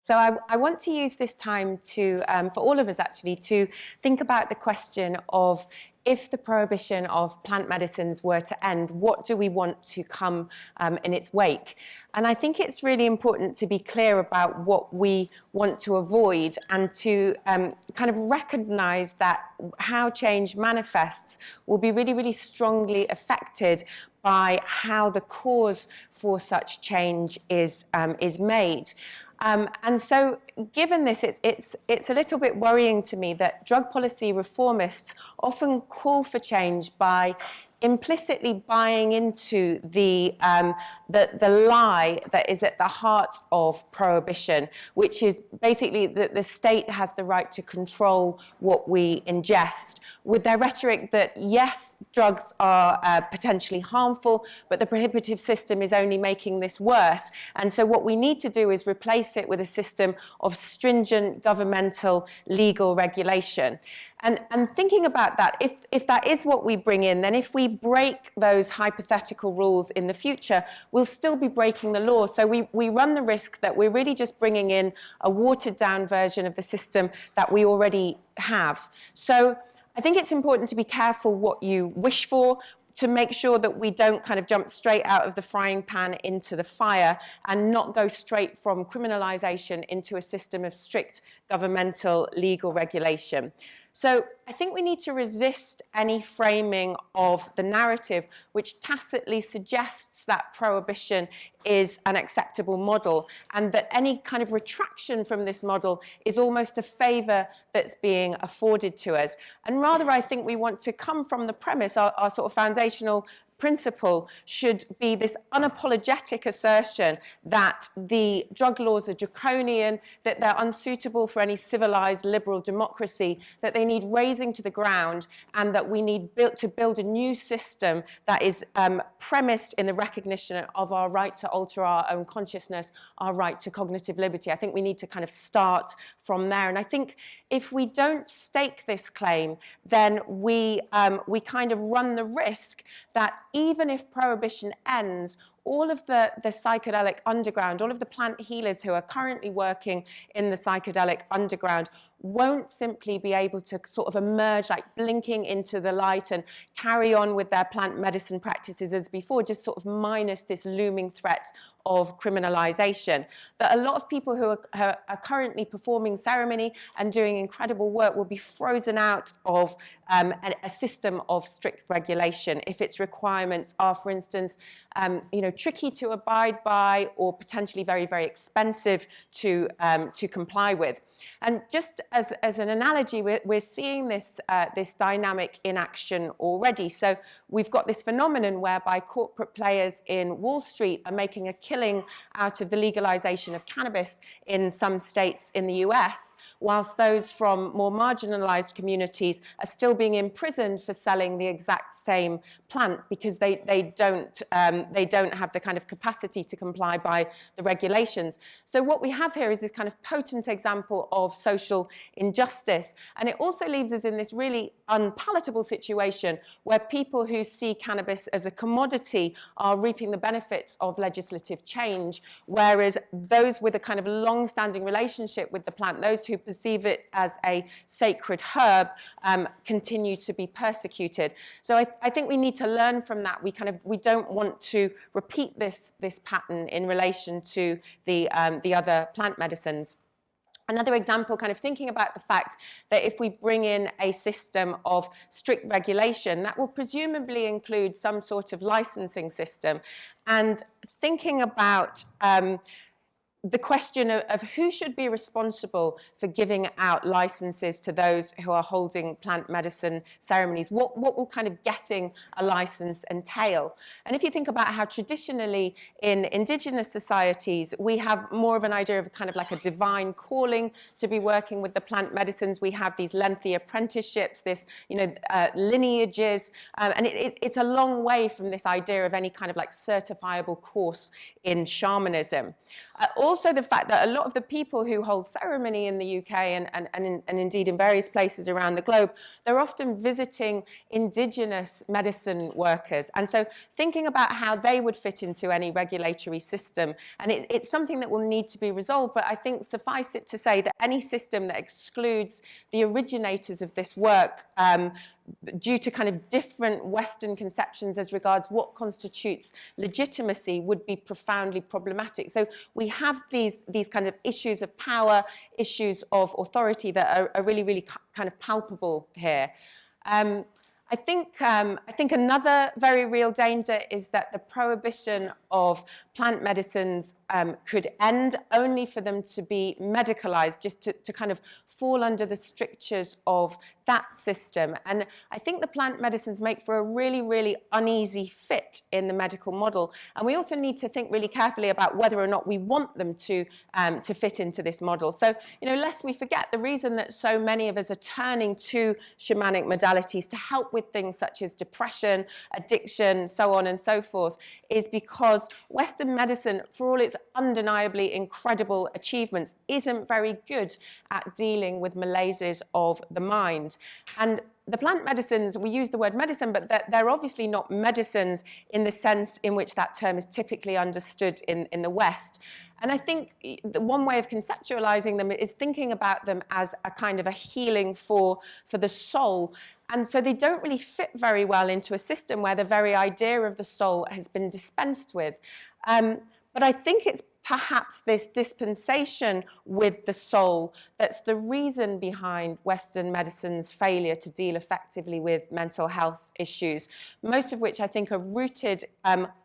So I want to use this time to, for all of us actually, to think about the question of if the prohibition of plant medicines were to end, what do we want to come in its wake? And I think it's really important to be clear about what we want to avoid and to kind of recognize that how change manifests will be really, really strongly affected by how the cause for such change is made. And so, given this, it's a little bit worrying to me that drug policy reformists often call for change by implicitly buying into the lie that is at the heart of prohibition, which is basically that the state has the right to control what we ingest, with their rhetoric that, yes, drugs are potentially harmful, but the prohibitive system is only making this worse. And so what we need to do is replace it with a system of stringent governmental legal regulation. And thinking about that, if that is what we bring in, then if we break those hypothetical rules in the future, we'll still be breaking the law. So we run the risk that we're really just bringing in a watered down version of the system that we already have. So I think it's important to be careful what you wish for, to make sure that we don't kind of jump straight out of the frying pan into the fire and not go straight from criminalisation into a system of strict governmental legal regulation. So I think we need to resist any framing of the narrative which tacitly suggests that prohibition is an acceptable model and that any kind of retraction from this model is almost a favour that's being afforded to us. And rather, I think we want to come from the premise, our sort of foundational principle should be this unapologetic assertion that the drug laws are draconian, that they're unsuitable for any civilized liberal democracy, that they need razing to the ground, and that we need to build a new system that is premised in the recognition of our right to alter our own consciousness, our right to cognitive liberty. I think we need to kind of start from there. And I think if we don't stake this claim, then we kind of run the risk that even if prohibition ends, all of the psychedelic underground, all of the plant healers who are currently working in the psychedelic underground won't simply be able to sort of emerge like blinking into the light and carry on with their plant medicine practices as before, just sort of minus this looming threat of criminalisation. That a lot of people who are currently performing ceremony and doing incredible work will be frozen out of a system of strict regulation if its requirements are, for instance, tricky to abide by or potentially very, very expensive to comply with. And just as an analogy, we're seeing this dynamic in action already. So we've got this phenomenon whereby corporate players in Wall Street are making a killing out of the legalization of cannabis in some states in the US, whilst those from more marginalized communities are still being imprisoned for selling the exact same plant because they don't have the kind of capacity to comply by the regulations. So what we have here is this kind of potent example of social injustice, and it also leaves us in this really unpalatable situation where people who see cannabis as a commodity are reaping the benefits of legislative change, whereas those with a kind of long-standing relationship with the plant, those who perceive it as a sacred herb, continue to be persecuted. So I think we need to learn from that. We don't want to repeat this pattern in relation to the other plant medicines. Another example, kind of thinking about the fact that if we bring in a system of strict regulation, that will presumably include some sort of licensing system, and thinking about the question of who should be responsible for giving out licenses to those who are holding plant medicine ceremonies. What will kind of getting a license entail? And if you think about how traditionally in indigenous societies, we have more of an idea of kind of like a divine calling to be working with the plant medicines. We have these lengthy apprenticeships, this, lineages, and it's a long way from this idea of any kind of like certifiable course in shamanism. Also the fact that a lot of the people who hold ceremony in the UK and indeed in various places around the globe, they're often visiting indigenous medicine workers. And so thinking about how they would fit into any regulatory system, and it's something that will need to be resolved, but I think suffice it to say that any system that excludes the originators of this work due to kind of different Western conceptions as regards what constitutes legitimacy would be profoundly problematic. So we have these kind of issues of power, issues of authority that are really, really kind of palpable here. I think another very real danger is that the prohibition of plant medicines could end only for them to be medicalized, just to kind of fall under the strictures of that system. And I think the plant medicines make for a really, really uneasy fit in the medical model. And we also need to think really carefully about whether or not we want them to fit into this model. So, lest we forget, the reason that so many of us are turning to shamanic modalities to help with things such as depression, addiction, so on and so forth, is because Western medicine, for all its undeniably incredible achievements, isn't very good at dealing with malaises of the mind. And the plant medicines, we use the word medicine, but they're obviously not medicines in the sense in which that term is typically understood in the West. And I think the one way of conceptualizing them is thinking about them as a kind of a healing for the soul. And so they don't really fit very well into a system where the very idea of the soul has been dispensed with. But I think it's perhaps this dispensation with the soul that's the reason behind Western medicine's failure to deal effectively with mental health issues, most of which I think are rooted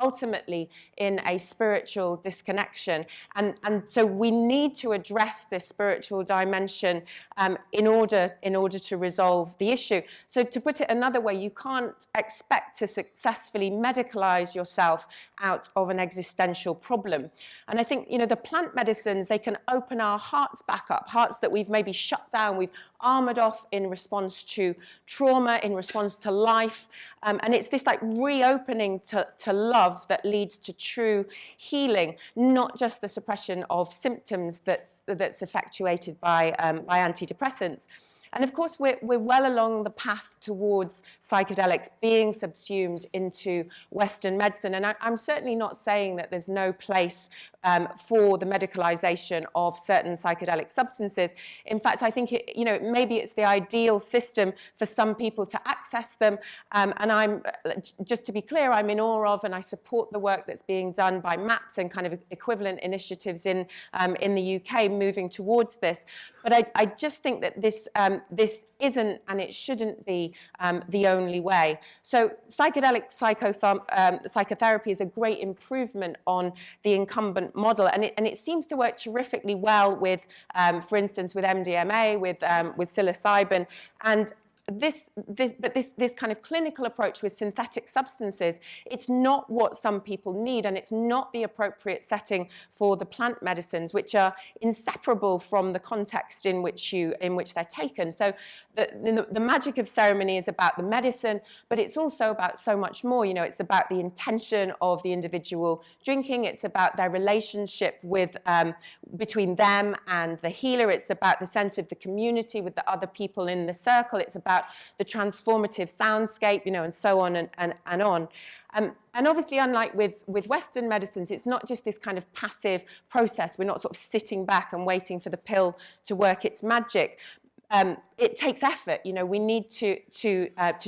ultimately in a spiritual disconnection. And so we need to address this spiritual dimension in order to resolve the issue. So to put it another way, you can't expect to successfully medicalize yourself out of an existential problem. And I think, the plant medicines, they can open our hearts back up, hearts that we've maybe shut down, we've armored off in response to trauma, in response to life. And it's this like reopening to love that leads to true healing, not just the suppression of symptoms that's effectuated by antidepressants. And of course, we're well along the path towards psychedelics being subsumed into Western medicine. And I'm certainly not saying that there's no place for the medicalization of certain psychedelic substances. In fact, I think maybe it's the ideal system for some people to access them. And I'm, just to be clear, I'm in awe of and I support the work that's being done by MAPS and kind of equivalent initiatives in the UK moving towards this. But I just think that this isn't and it shouldn't be the only way. So psychedelic psychotherapy is a great improvement on the incumbent model, and it seems to work terrifically well with, for instance, with MDMA, with psilocybin, and this kind of clinical approach with synthetic substances, it's not what some people need, and it's not the appropriate setting for the plant medicines, which are inseparable from the context in which they're taken. So the magic of ceremony is about the medicine, but it's also about so much more. It's about the intention of the individual drinking. It's about their relationship with between them and the healer. It's about the sense of the community with the other people in the circle. It's about the transformative soundscape, and so on and on. And obviously, unlike with Western medicines, it's not just this kind of passive process. We're not sort of sitting back and waiting for the pill to work its magic. It takes effort. We need to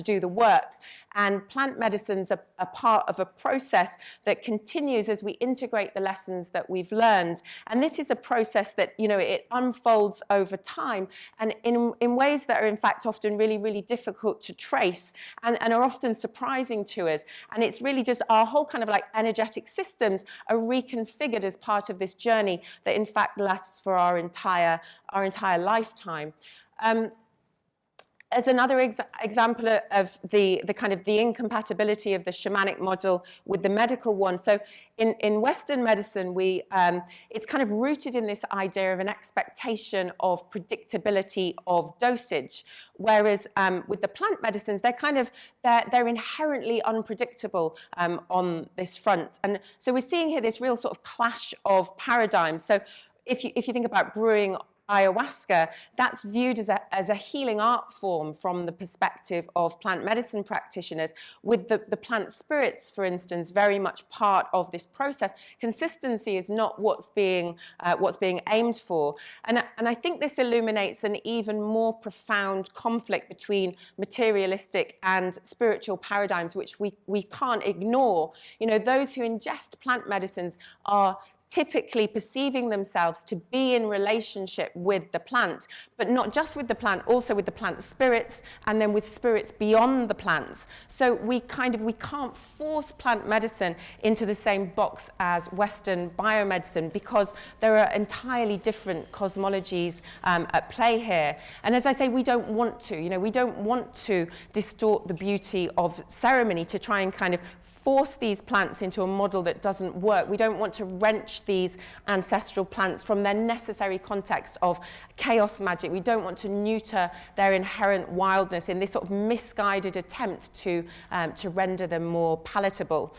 do the work. And plant medicines are part of a process that continues as we integrate the lessons that we've learned. And this is a process that, it unfolds over time and in ways that are, in fact, often really, really difficult to trace and are often surprising to us. And it's really just our whole kind of like energetic systems are reconfigured as part of this journey that, in fact, lasts for our entire lifetime. As another example of the kind of the incompatibility of the shamanic model with the medical one. So in Western medicine, it's kind of rooted in this idea of an expectation of predictability of dosage, whereas with the plant medicines, they're inherently unpredictable on this front. And so we're seeing here this real sort of clash of paradigms. So if you think about brewing ayahuasca, that's viewed as a healing art form from the perspective of plant medicine practitioners, with the plant spirits, for instance, very much part of this process. Consistency is not what's being aimed for. And I think this illuminates an even more profound conflict between materialistic and spiritual paradigms, which we can't ignore. You know, those who ingest plant medicines are typically perceiving themselves to be in relationship with the plant, but not just with the plant, also with the plant spirits, and then with spirits beyond the plants. So we can't force plant medicine into the same box as Western biomedicine, because there are entirely different cosmologies at play here. And as I say, we don't want to distort the beauty of ceremony to try and kind of force these plants into a model that doesn't work. We don't want to wrench these ancestral plants from their necessary context of chaos magic. We don't want to neuter their inherent wildness in this sort of misguided attempt to render them more palatable.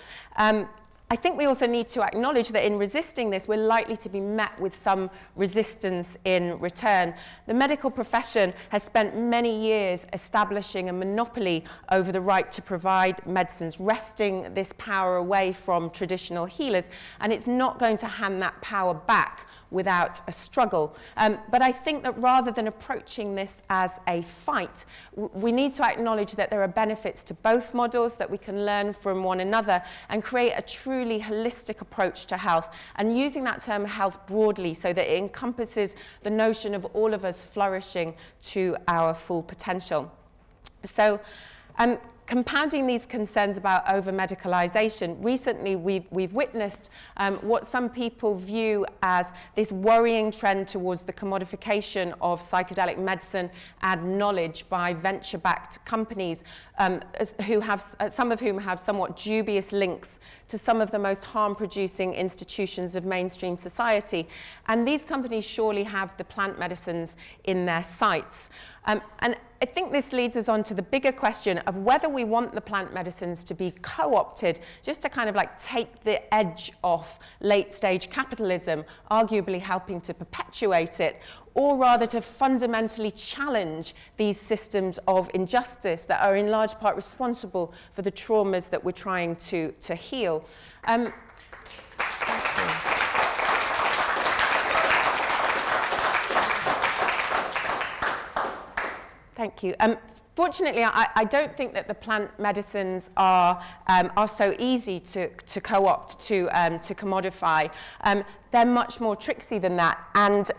I think we also need to acknowledge that in resisting this, we're likely to be met with some resistance in return. The medical profession has spent many years establishing a monopoly over the right to provide medicines, wresting this power away from traditional healers, and it's not going to hand that power back without a struggle. But I think that rather than approaching this as a fight, we need to acknowledge that there are benefits to both models, that we can learn from one another and create a truly holistic approach to health, and using that term health broadly so that it encompasses the notion of all of us flourishing to our full potential. So, compounding these concerns about over-medicalization, recently we've witnessed what some people view as this worrying trend towards the commodification of psychedelic medicine and knowledge by venture-backed companies, some of whom have somewhat dubious links to some of the most harm-producing institutions of mainstream society. And these companies surely have the plant medicines in their sights. And I think this leads us on to the bigger question of whether we want the plant medicines to be co-opted just to kind of like take the edge off late-stage capitalism, arguably helping to perpetuate it, or rather to fundamentally challenge these systems of injustice that are in large part responsible for the traumas that we're trying to heal. Thank you. Fortunately, I don't think that the plant medicines are so easy to co-opt, to commodify. They're much more tricksy than that, and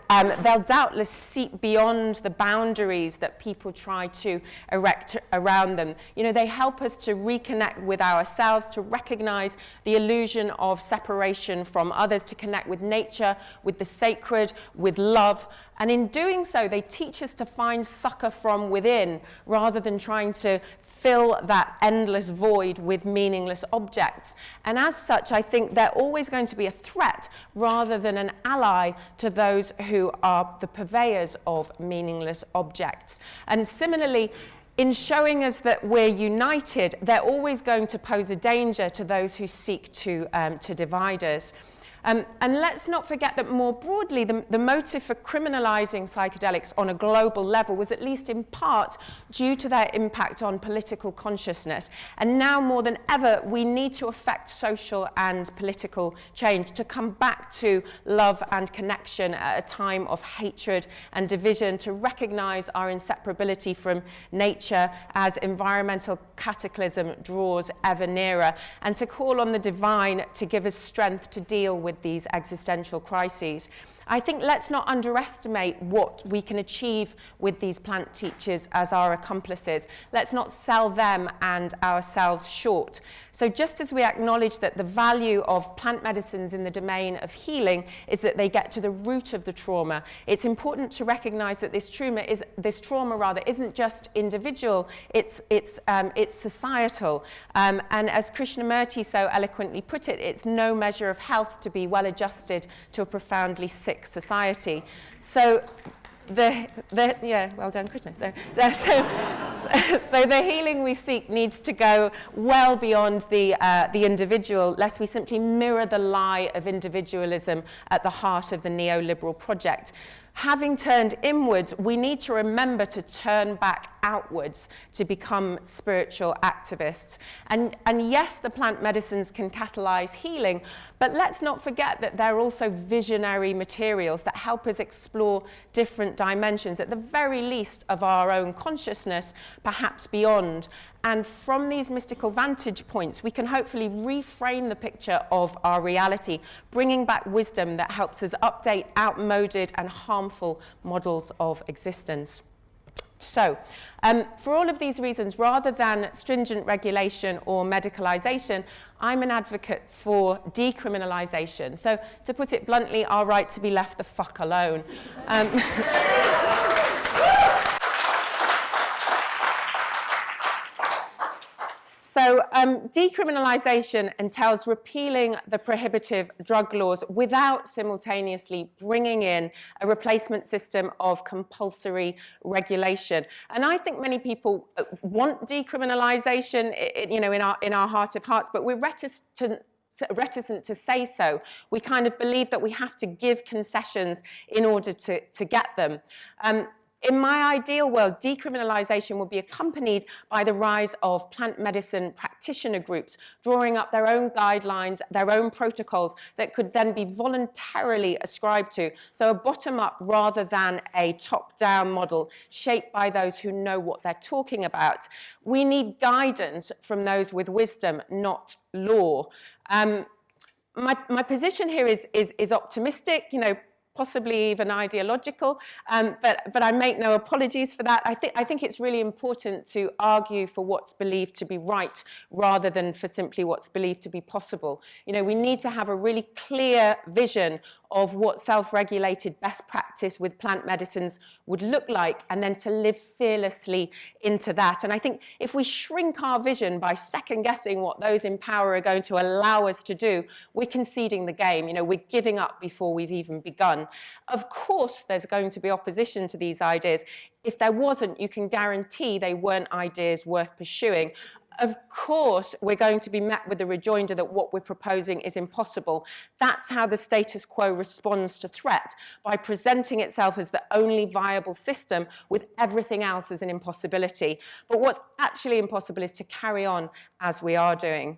they'll doubtless seep beyond the boundaries that people try to erect around them. You know, they help us to reconnect with ourselves, to recognize the illusion of separation from others, to connect with nature, with the sacred, with love. And in doing so, they teach us to find succor from within, rather than trying to fill that endless void with meaningless objects. And as such, I think they're always going to be a threat rather than an ally to those who are the purveyors of meaningless objects. And similarly, in showing us that we're united, they're always going to pose a danger to those who seek to divide us. And let's not forget that more broadly, the motive for criminalizing psychedelics on a global level was at least in part due to their impact on political consciousness. And now more than ever, we need to affect social and political change, to come back to love and connection at a time of hatred and division, to recognize our inseparability from nature as environmental cataclysm draws ever nearer, and to call on the divine to give us strength to deal with these existential crises. I think let's not underestimate what we can achieve with these plant teachers as our accomplices. Let's not sell them and ourselves short. So just as we acknowledge that the value of plant medicines in the domain of healing is that they get to the root of the trauma, it's important to recognize that this trauma isn't just individual, it's societal. And as Krishnamurti so eloquently put it, it's no measure of health to be well adjusted to a profoundly sick society. So yeah, well done, Krishna. So the healing we seek needs to go well beyond the individual, lest we simply mirror the lie of individualism at the heart of the neoliberal project. Having turned inwards, we need to remember to turn back outwards to become spiritual activists. And yes, the plant medicines can catalyze healing, but let's not forget that they're also visionary materials that help us explore different dimensions, at the very least of our own consciousness, perhaps beyond. And from these mystical vantage points, we can hopefully reframe the picture of our reality, bringing back wisdom that helps us update outmoded and harmful models of existence. So, for all of these reasons, rather than stringent regulation or medicalisation, I'm an advocate for decriminalisation. So, to put it bluntly, our right to be left the fuck alone. So decriminalisation entails repealing the prohibitive drug laws without simultaneously bringing in a replacement system of compulsory regulation. And I think many people want decriminalisation, in our heart of hearts, but we're reticent to say so. We kind of believe that we have to give concessions in order to get them. In my ideal world, decriminalisation would be accompanied by the rise of plant medicine practitioner groups, drawing up their own guidelines, their own protocols that could then be voluntarily ascribed to. So a bottom-up rather than a top-down model shaped by those who know what they're talking about. We need guidance from those with wisdom, not law. My position here is optimistic, possibly even ideological, but I make no apologies for that. I think it's really important to argue for what's believed to be right rather than for simply what's believed to be possible. We need to have a really clear vision of what self-regulated best practice with plant medicines would look like, and then to live fearlessly into that. And I think if we shrink our vision by second-guessing what those in power are going to allow us to do, we're conceding the game. We're giving up before we've even begun. Of course, there's going to be opposition to these ideas. If there wasn't, you can guarantee they weren't ideas worth pursuing. Of course, we're going to be met with the rejoinder that what we're proposing is impossible. That's how the status quo responds to threat, by presenting itself as the only viable system with everything else as an impossibility. But what's actually impossible is to carry on as we are doing.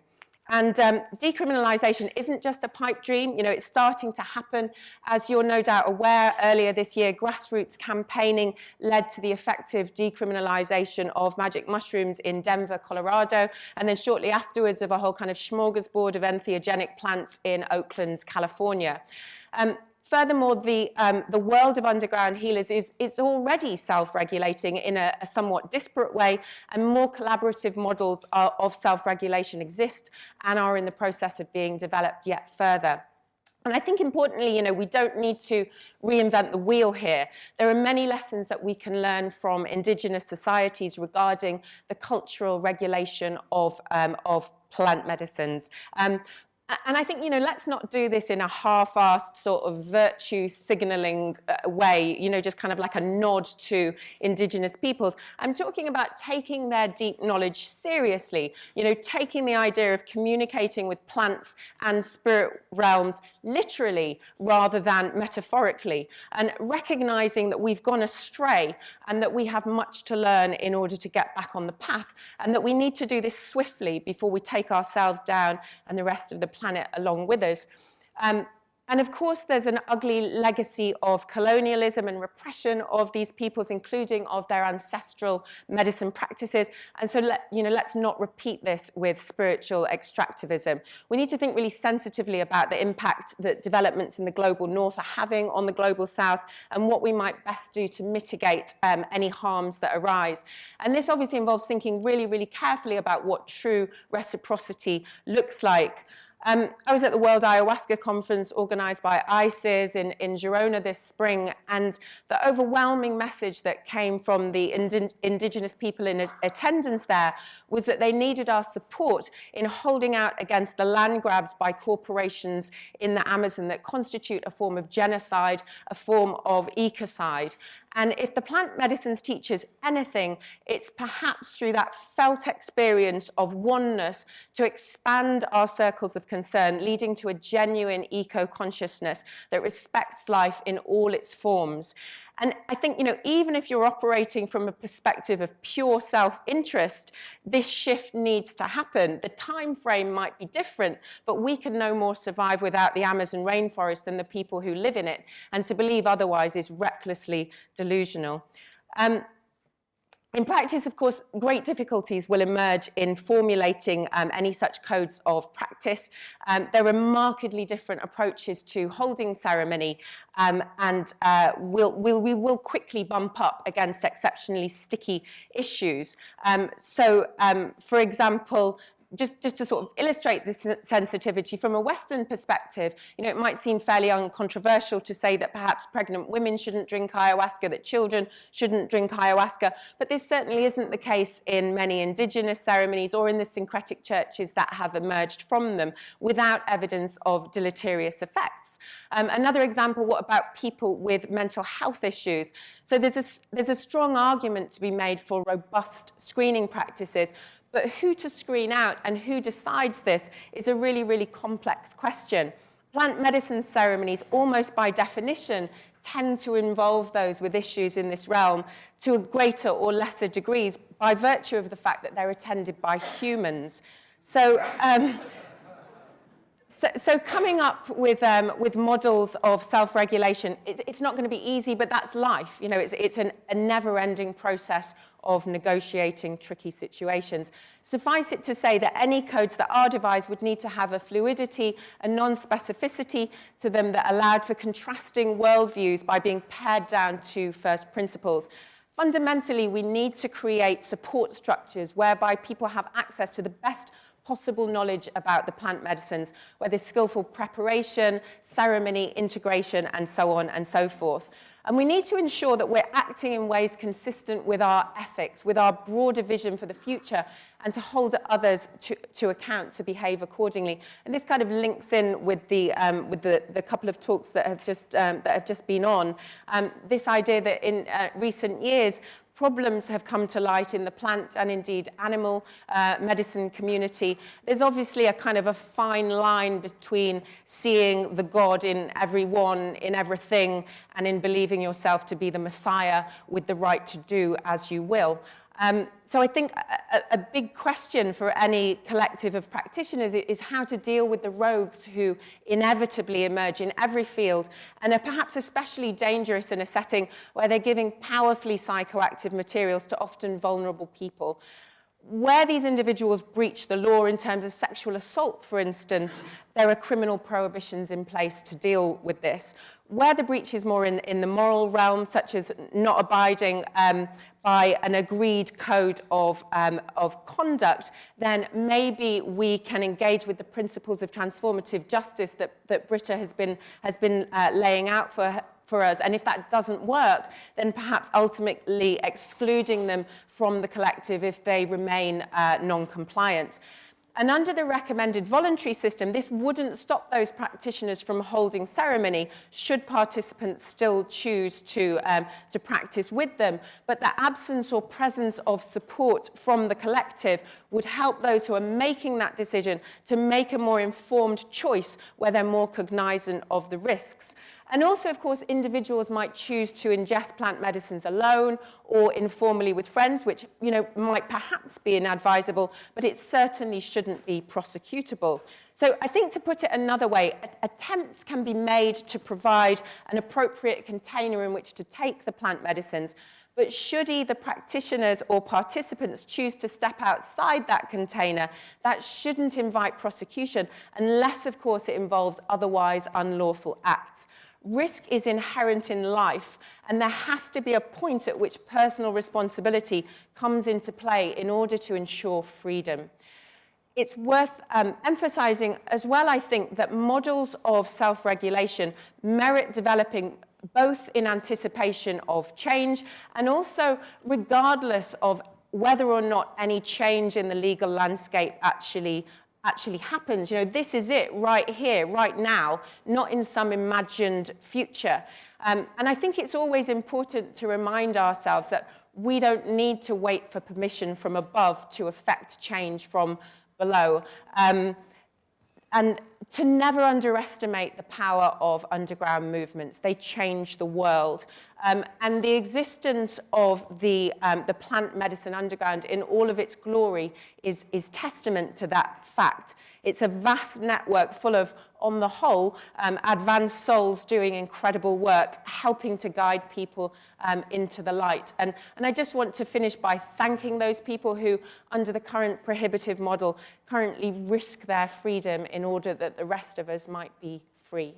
And decriminalisation isn't just a pipe dream. It's starting to happen. As you're no doubt aware, earlier this year, grassroots campaigning led to the effective decriminalisation of magic mushrooms in Denver, Colorado, and then shortly afterwards of a whole kind of smorgasbord of entheogenic plants in Oakland, California. Furthermore, the world of underground healers is already self-regulating in a somewhat disparate way, and more collaborative models of self-regulation exist and are in the process of being developed yet further. And I think importantly, we don't need to reinvent the wheel here. There are many lessons that we can learn from indigenous societies regarding the cultural regulation of plant medicines. And I think, let's not do this in a half-assed sort of virtue signalling way, just kind of like a nod to indigenous peoples. I'm talking about taking their deep knowledge seriously, taking the idea of communicating with plants and spirit realms literally rather than metaphorically, and recognizing that we've gone astray and that we have much to learn in order to get back on the path, and that we need to do this swiftly before we take ourselves down and the rest of the planet along with us. And of course, there's an ugly legacy of colonialism and repression of these peoples, including of their ancestral medicine practices. And so, let's not repeat this with spiritual extractivism. We need to think really sensitively about the impact that developments in the global north are having on the global south, and what we might best do to mitigate any harms that arise. And this obviously involves thinking really, really carefully about what true reciprocity looks like. I was at the World Ayahuasca Conference organised by ICES in Girona this spring, and the overwhelming message that came from the indigenous people in attendance there was that they needed our support in holding out against the land grabs by corporations in the Amazon that constitute a form of genocide, a form of ecocide. And if the plant medicines teaches anything, it's perhaps through that felt experience of oneness to expand our circles of concern, leading to a genuine eco-consciousness that respects life in all its forms. And I think, even if you're operating from a perspective of pure self-interest, this shift needs to happen. The time frame might be different, but we can no more survive without the Amazon rainforest than the people who live in it. And to believe otherwise is recklessly delusional. In practice, of course, great difficulties will emerge in formulating any such codes of practice. There are markedly different approaches to holding ceremony, and we will quickly bump up against exceptionally sticky issues. For example, just to sort of illustrate this sensitivity from a Western perspective, it might seem fairly uncontroversial to say that perhaps pregnant women shouldn't drink ayahuasca, that children shouldn't drink ayahuasca, but this certainly isn't the case in many indigenous ceremonies or in the syncretic churches that have emerged from them without evidence of deleterious effects. Another example, what about people with mental health issues? So there's a strong argument to be made for robust screening practices, but who to screen out and who decides this is a really, really complex question. Plant medicine ceremonies, almost by definition, tend to involve those with issues in this realm to a greater or lesser degrees by virtue of the fact that they're attended by humans. So coming up with models of self-regulation, it's not going to be easy, but that's life. It's a never-ending process of negotiating tricky situations. Suffice it to say that any codes that are devised would need to have a fluidity and non-specificity to them that allowed for contrasting worldviews by being pared down to first principles. Fundamentally, we need to create support structures whereby people have access to the best possible knowledge about the plant medicines, where there's skillful preparation, ceremony, integration, and so on and so forth. And we need to ensure that we're acting in ways consistent with our ethics, with our broader vision for the future, and to hold others to account to behave accordingly. And this kind of links in with the couple of talks that have just been on. This idea that in recent years, problems have come to light in the plant and indeed animal medicine community. There's obviously a kind of a fine line between seeing the God in everyone, in everything, and in believing yourself to be the Messiah with the right to do as you will. So I think a big question for any collective of practitioners is how to deal with the rogues who inevitably emerge in every field and are perhaps especially dangerous in a setting where they're giving powerfully psychoactive materials to often vulnerable people. Where these individuals breach the law in terms of sexual assault, for instance, there are criminal prohibitions in place to deal with this. Where the breach is more in the moral realm, such as not abiding by an agreed code of conduct, then maybe we can engage with the principles of transformative justice that Britta has been laying out for us. And if that doesn't work, then perhaps ultimately excluding them from the collective if they remain non-compliant. And under the recommended voluntary system, this wouldn't stop those practitioners from holding ceremony should participants still choose to practice with them. But the absence or presence of support from the collective would help those who are making that decision to make a more informed choice where they're more cognizant of the risks. And also, of course, individuals might choose to ingest plant medicines alone or informally with friends, which, you know, might perhaps be inadvisable, but it certainly shouldn't be prosecutable. So I think, to put it another way, attempts can be made to provide an appropriate container in which to take the plant medicines, but should either practitioners or participants choose to step outside that container, that shouldn't invite prosecution, unless, of course, it involves otherwise unlawful acts. Risk is inherent in life, and there has to be a point at which personal responsibility comes into play in order to ensure freedom. It's worth emphasizing as well, I think, that models of self-regulation merit developing both in anticipation of change and also regardless of whether or not any change in the legal landscape actually happens. You know, this is it right here, right now, not in some imagined future. And I think it's always important to remind ourselves that we don't need to wait for permission from above to effect change from below. And to never underestimate the power of underground movements. They change the world. And the existence of the plant medicine underground in all of its glory is testament to that fact. It's a vast network full of, on the whole, advanced souls doing incredible work, helping to guide people into the light. And I just want to finish by thanking those people who, under the current prohibitive model, currently risk their freedom in order that the rest of us might be free.